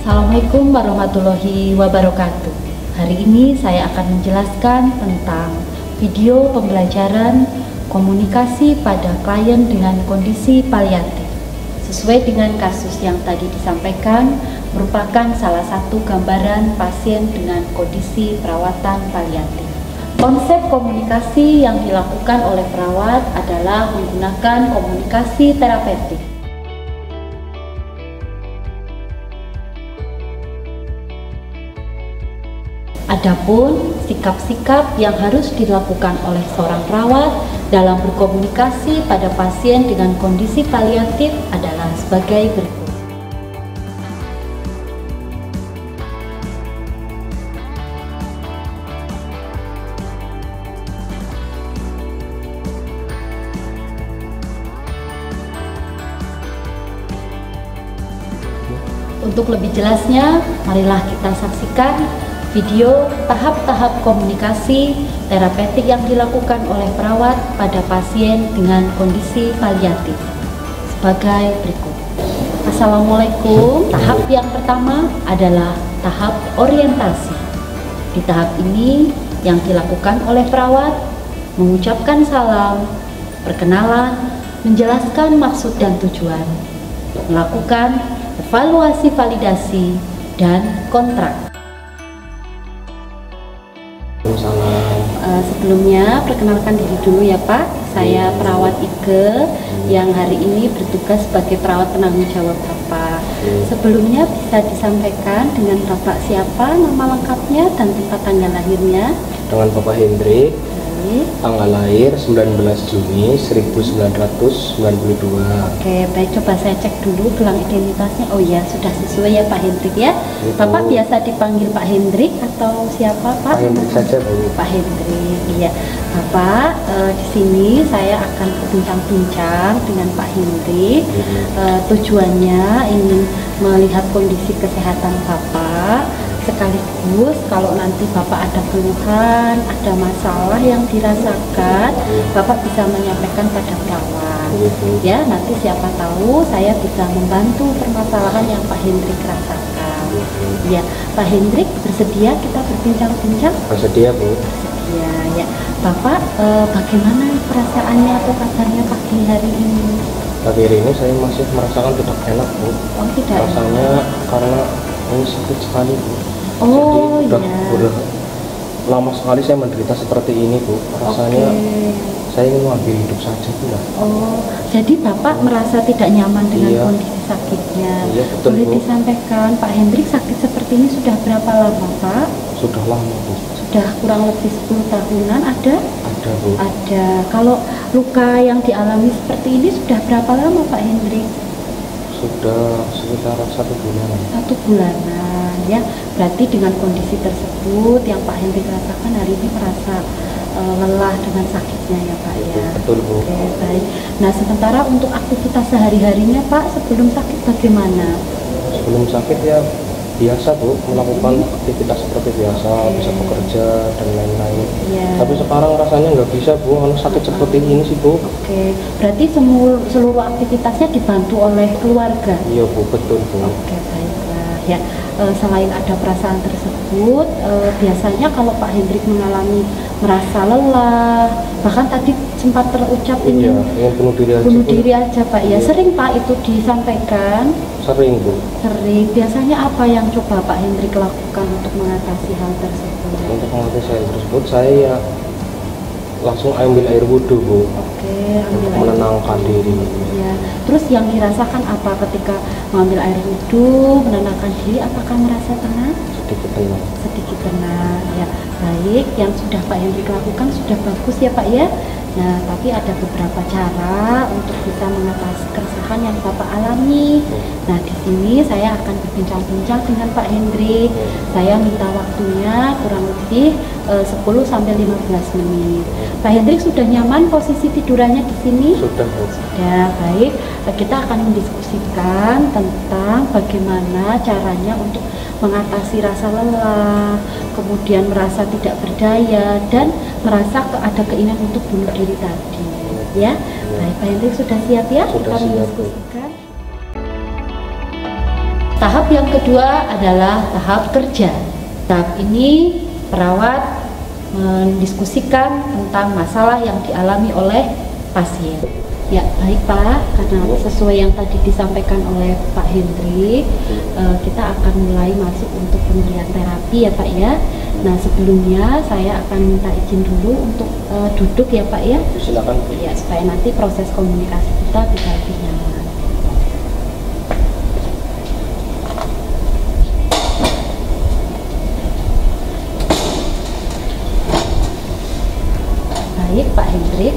Assalamualaikum warahmatullahi wabarakatuh. Hari ini saya akan menjelaskan tentang video pembelajaran komunikasi pada klien dengan kondisi paliatif. Sesuai dengan kasus yang tadi disampaikan, merupakan salah satu gambaran pasien dengan kondisi perawatan paliatif. Konsep komunikasi yang dilakukan oleh perawat adalah menggunakan komunikasi terapeutik. Adapun sikap-sikap yang harus dilakukan oleh seorang perawat dalam berkomunikasi pada pasien dengan kondisi paliatif adalah sebagai berikut. Untuk lebih jelasnya, marilah kita saksikan video tahap-tahap komunikasi terapeutik yang dilakukan oleh perawat pada pasien dengan kondisi paliatif sebagai berikut. Assalamualaikum. Tahap yang pertama adalah tahap orientasi. Di tahap ini yang dilakukan oleh perawat mengucapkan salam, perkenalan, menjelaskan maksud dan tujuan, melakukan evaluasi validasi dan kontrak. Sebelumnya perkenalkan diri dulu ya Pak. Saya perawat Ike yang hari ini bertugas sebagai perawat penanggung jawab Bapak. Sebelumnya bisa disampaikan dengan Bapak siapa, nama lengkapnya dan tempat tanggal lahirnya? Dengan Bapak Hendrik. Tanggal lahir 19 Juni 1992. Oke, baik, coba saya cek dulu gelang identitasnya. Oh ya, sudah sesuai ya Pak Hendrik ya. Bapak biasa dipanggil Pak Hendrik atau siapa Pak? Pak Hendrik saja Bu. Pak Hendrik, iya. Bapak, di sini saya akan berbincang-bincang dengan Pak Hendrik. Tujuannya ingin melihat kondisi kesehatan Bapak. Sekaligus kalau nanti Bapak ada keluhan, ada masalah yang dirasakan, Bapak bisa menyampaikan pada perawat. Ya, nanti siapa tahu saya bisa membantu permasalahan yang Pak Hendrik rasakan. Ya, Pak Hendrik bersedia kita berbincang-bincang? Bersedia Bu. Bersedia ya. Bapak, bagaimana perasaannya atau kabarnya pagi hari ini? Pagi hari ini saya masih merasakan tidak enak Bu. Oh, tidak. Rasanya karena ini sakit sekali Bu. Oh, jadi udah lama sekali saya menderita seperti ini Bu. Rasanya saya ingin mengakhiri hidup saja Bu lah. Oh, jadi Bapak merasa tidak nyaman dengan kondisi sakitnya. Iya, betul, boleh Bu. disampaikan Pak Hendrik sakit seperti ini sudah berapa lama Pak? Sudah lama Bu. Sudah kurang lebih 10 tahunan ada? Ada Bu. Ada. Kalau luka yang dialami seperti ini sudah berapa lama Pak Hendrik? Sudah sekitar 1 bulan. 1 bulanan ya. Berarti dengan kondisi tersebut yang Pak Hendrik rasakan hari ini merasa lelah dengan sakitnya ya Pak ya. Betul Bu. Oke, baik. Nah, sementara untuk aktivitas sehari-harinya Pak sebelum sakit bagaimana? Sebelum sakit ya biasa Bu, melakukan aktivitas seperti biasa, bisa bekerja dan lain-lain. Tapi sekarang rasanya nggak bisa Bu, karena sakit seperti ini sih Bu. Oke, berarti seluruh aktivitasnya dibantu oleh keluarga? Iya Bu, betul Bu. Oke, baiklah ya. Selain ada perasaan tersebut, biasanya kalau Pak Hendrik mengalami merasa lelah, bahkan tadi sempat terucap ini bunuh diri aja. Bunuh diri aja Pak ya. Sering Pak itu disampaikan? Sering Bu. Sering. Biasanya apa yang coba Pak Hendrik lakukan untuk mengatasi hal tersebut? Untuk mengatasi hal tersebut saya langsung ambil air wudhu Bu. Oke, ambil air menenangkan diri. Ya. Terus yang dirasakan apa ketika mengambil air wudhu, menenangkan diri? Apakah merasa tenang? Sedikit tenang. Sedikit tenang ya. Baik, yang sudah Pak Hendrik lakukan sudah bagus ya Pak ya. Nah, tapi ada beberapa cara untuk bisa mengatasi keresahan yang Bapak alami. Nah, di sini saya akan berbincang-bincang dengan Pak Hendrik. Saya minta waktunya kurang lebih 10-15 menit. Pak Hendrik sudah nyaman posisi tidurannya di sini? Sudah Bu. Sudah, baik. Kita akan mendiskusikan tentang bagaimana caranya untuk mengatasi rasa lelah, kemudian merasa tidak berdaya, dan merasa ada keinginan untuk bunuh diri tadi. Ya, baik Pak Hendrik sudah siap ya? Sudah kita siap. mendiskusikan. tahap yang kedua adalah tahap kerja. Tahap ini perawat mendiskusikan tentang masalah yang dialami oleh pasien. Ya, baik Pak, karena sesuai yang tadi disampaikan oleh Pak Hendrik, kita akan mulai masuk untuk pemberian terapi ya Pak ya. Nah, sebelumnya saya akan minta izin dulu untuk duduk ya Pak ya. Silakan. Ya, supaya nanti proses komunikasi kita bisa lebih nyaman. Baik Pak Hendrik,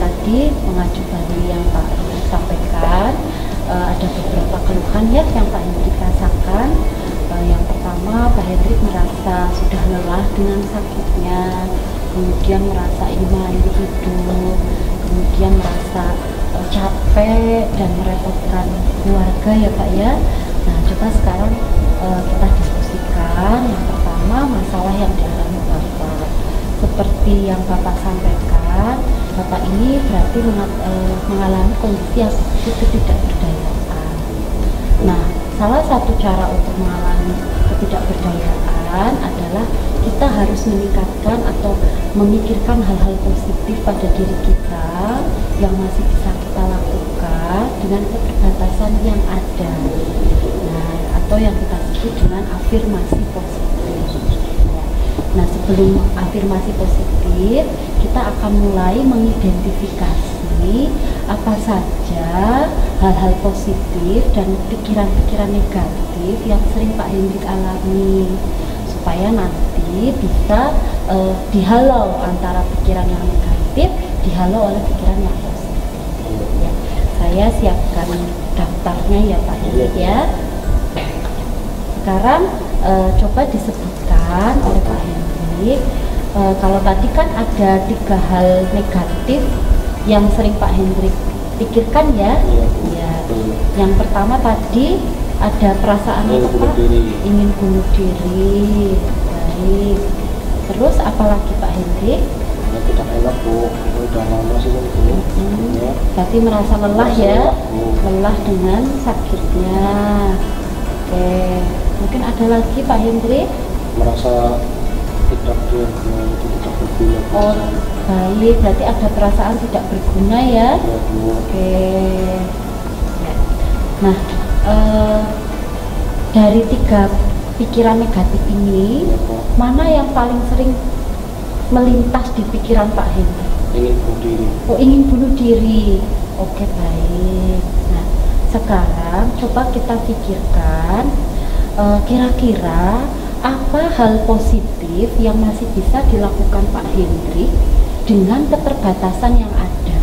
tadi mengacu dari yang Pak Hendrik sampaikan, ada beberapa keluhan ya yang Pak Hendrik rasakan. Yang pertama, Pak Hendrik merasa sudah lelah dengan sakitnya, kemudian merasa ingin mengakhiri hidup, kemudian merasa capek dan merepotkan keluarga ya Pak ya. Nah, coba sekarang kita diskusikan. Yang pertama, masalah yang dialami Bapak. Seperti yang Bapak sampaikan, Bapak ini berarti mengalami kondisi yang ketidakberdayaan. Nah, salah satu cara untuk mengalami ketidakberdayaan adalah kita harus meningkatkan atau memikirkan hal-hal positif pada diri kita yang masih bisa kita lakukan dengan keterbatasan yang ada. Nah, atau yang kita sebut dengan afirmasi positif. Nah, sebelum afirmasi positif, kita akan mulai mengidentifikasi apa saja hal-hal positif dan pikiran-pikiran negatif yang sering Pak Hendrik alami, supaya nanti bisa dihalau antara pikiran yang negatif dihalau oleh pikiran yang positif. Ya, saya siapkan daftarnya ya Pak Hendrik ya. Sekarang coba disebutkan oleh Pak Hendrik. Kalau tadi kan ada 3 hal negatif yang sering Pak Hendrik pikirkan ya. Ya. Yang pertama tadi ada perasaan apa? Ingin bunuh diri. Baik. Terus apalagi Pak Hendrik? Ya, tidak enak Bu, udah lama sih Bu. Ya. Berarti merasa lelah ya, lelah dengan sakitnya. Oke, mungkin ada lagi Pak Hendrik? Merasa tidak berguna. Oh, baik, berarti ada perasaan tidak berguna ya. Ya, Bu. Oke. Ya. Nah, dari 3 pikiran negatif ini, Ya, Bu. mana yang paling sering melintas di pikiran Pak Hendrik? Ingin bunuh diri. Oh, ingin bunuh diri. Oke, baik. Nah, sekarang coba kita pikirkan kira-kira apa hal positif yang masih bisa dilakukan Pak Hendrik dengan keterbatasan yang ada.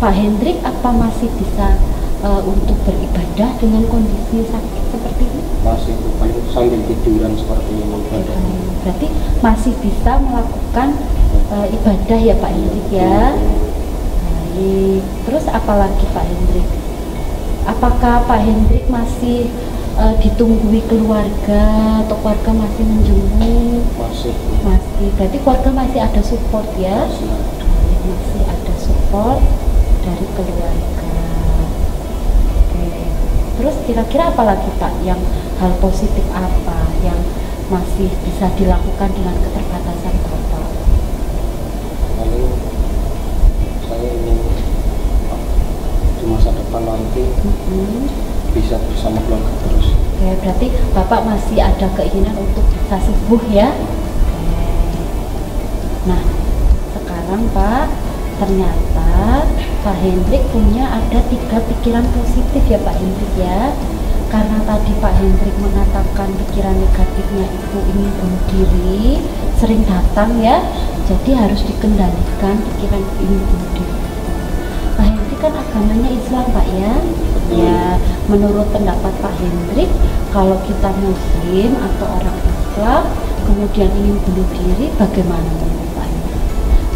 Pak Hendrik apa masih bisa untuk beribadah dengan kondisi sakit seperti ini? Masih paling sambil tiduran seperti ini. Berarti masih bisa melakukan ibadah ya Pak Hendrik ya. Baik. Terus apalagi Pak Hendrik? Apakah Pak Hendrik masih ditunggui keluarga atau keluarga masih menjenguk? Masih. Berarti keluarga masih ada support ya? Masih ada support dari keluarga. Oke. Terus kira-kira apa lagi Pak yang hal positif apa yang masih bisa dilakukan dengan keterbatasan Bapak? Lalu saya ingin di masa depan nanti bisa bersama keluarga terus. Oke, berarti Bapak masih ada keinginan untuk bisa sembuh ya? Oke. Nah, sekarang Pak, ternyata Pak Hendrik punya ada 3 pikiran positif ya Pak Hendrik ya. Karena tadi Pak Hendrik mengatakan pikiran negatifnya itu ingin bunuh diri, sering datang ya, jadi harus dikendalikan pikiran ingin bunuh diri. Pak Hendrik kan agamanya Islam Pak ya. Ya, menurut pendapat Pak Hendrik, kalau kita Muslim atau orang Islam kemudian ingin bunuh diri, bagaimana menurut Pak Hendrik?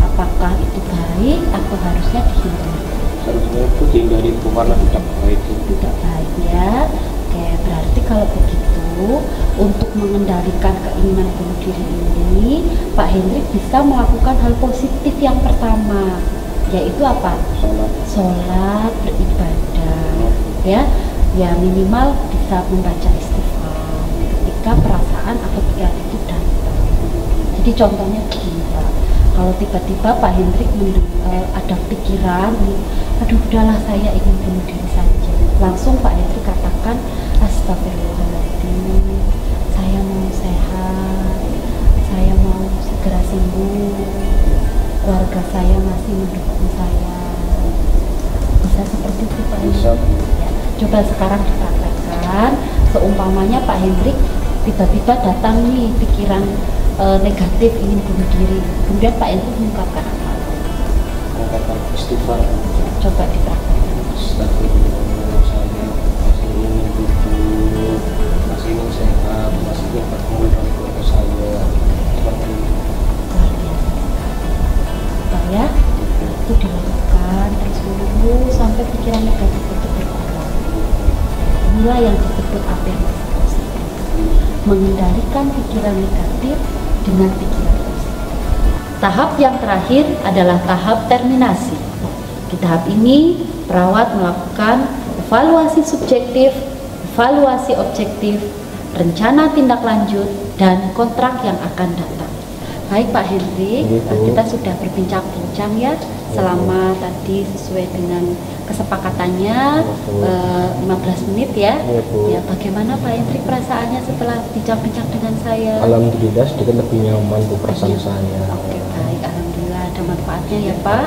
Apakah itu baik atau harusnya dihindari? Seharusnya itu dihindari karena tidak baik. Tidak baik ya. Oke, berarti kalau begitu untuk mengendalikan keinginan bunuh diri ini, Pak Hendrik bisa melakukan hal positif yang pertama, yaitu apa? Sholat, beribadah. Ya minimal bisa bisa membaca istighfar ketika perasaan atau pikiran itu datang. Jadi contohnya begini Pak, kalau tiba-tiba Pak Hendrik ada pikiran, aduh udahlah saya ingin bunuh diri saja, langsung Pak Hendrik katakan astagfirullahaladzim, saya mau sehat, saya mau segera sembuh, keluarga saya masih mendukung saya. Bisa seperti itu Pak Hendrik. Ya, coba sekarang dipraktekkan, seumpamanya Pak Hendrik tiba-tiba datang nih pikiran negatif ingin bunuh diri, kemudian Pak Hendrik mengungkapkan apa? Mengungkapkan istighfar. Coba dipraktekkan. Astagfirullah, saya masih ingin hidup, masih ingin sehat, masih ingin bertemu dengan keluarga saya. Seperti itu. Luar biasa. Supaya itu dilakukan terus menerus sampai pikiran negatif itu berkurang. Inilah yang disebut afirmasi positif. Mengendalikan pikiran negatif dengan pikiran positif. Tahap yang terakhir adalah tahap terminasi. Di tahap ini, perawat melakukan evaluasi subjektif, evaluasi objektif, rencana tindak lanjut, dan kontrak yang akan datang. Baik Pak Hendrik, kita sudah berbincang-bincang ya selama tadi sesuai dengan kesepakatannya 15 menit ya. Ya, bagaimana Pak Hendrik perasaannya setelah bincang-bincang dengan saya? Alhamdulillah sedikit lebih nyaman Bu perasaan saya. Oke, baik, alhamdulillah ada manfaatnya ya Pak.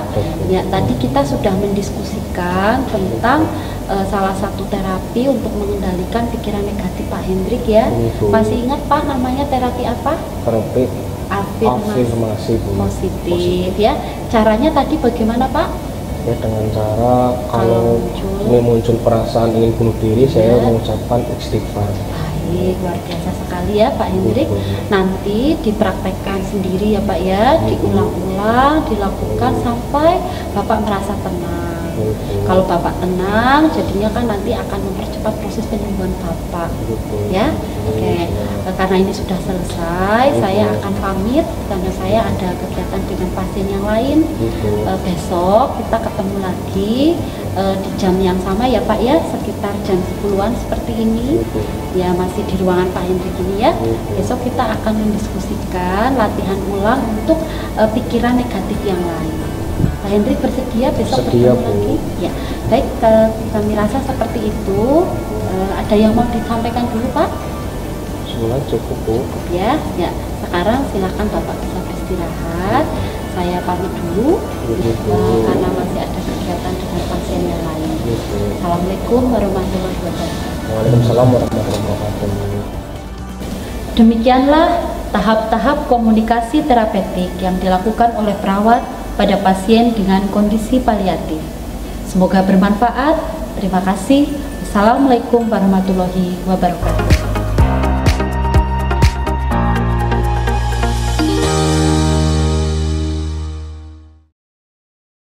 Ya, tadi kita sudah mendiskusikan tentang salah satu terapi untuk mengendalikan pikiran negatif Pak Hendrik ya. Masih ingat Pak namanya terapi apa? Terapi afirmasi positif ya. Caranya tadi bagaimana Pak? Ya dengan cara kalau ini muncul perasaan ingin bunuh diri, saya mengucapkan istighfar. Baik, luar biasa sekali ya Pak Hendrik. Nanti dipraktekkan sendiri ya Pak ya, diulang-ulang, dilakukan sampai Bapak merasa tenang. Kalau Bapak tenang, jadinya kan nanti akan mempercepat proses penyembuhan Bapak. Ya, oke. Karena ini sudah selesai, saya akan pamit karena saya ada kegiatan dengan pasien yang lain. Besok kita ketemu lagi di jam yang sama ya Pak ya, sekitar jam 10-an seperti ini. Ya, masih di ruangan Pak Hendrik ini ya. Besok kita akan mendiskusikan latihan ulang untuk pikiran negatif yang lain. Pak Hendrik bersedia besok bertemu lagi? Ya, baik, kami rasa seperti itu. Ada yang mau disampaikan dulu Pak? Semua cukup Bu. Ya, ya. Sekarang silakan Bapak bisa beristirahat. Saya pamit dulu karena masih ada kegiatan dengan pasien yang lain. Assalamualaikum warahmatullahi wabarakatuh. Waalaikumsalam warahmatullahi wabarakatuh. Demikianlah tahap-tahap komunikasi terapeutik yang dilakukan oleh perawat pada pasien dengan kondisi paliatif. Semoga bermanfaat. Terima kasih. Assalamualaikum warahmatullahi wabarakatuh.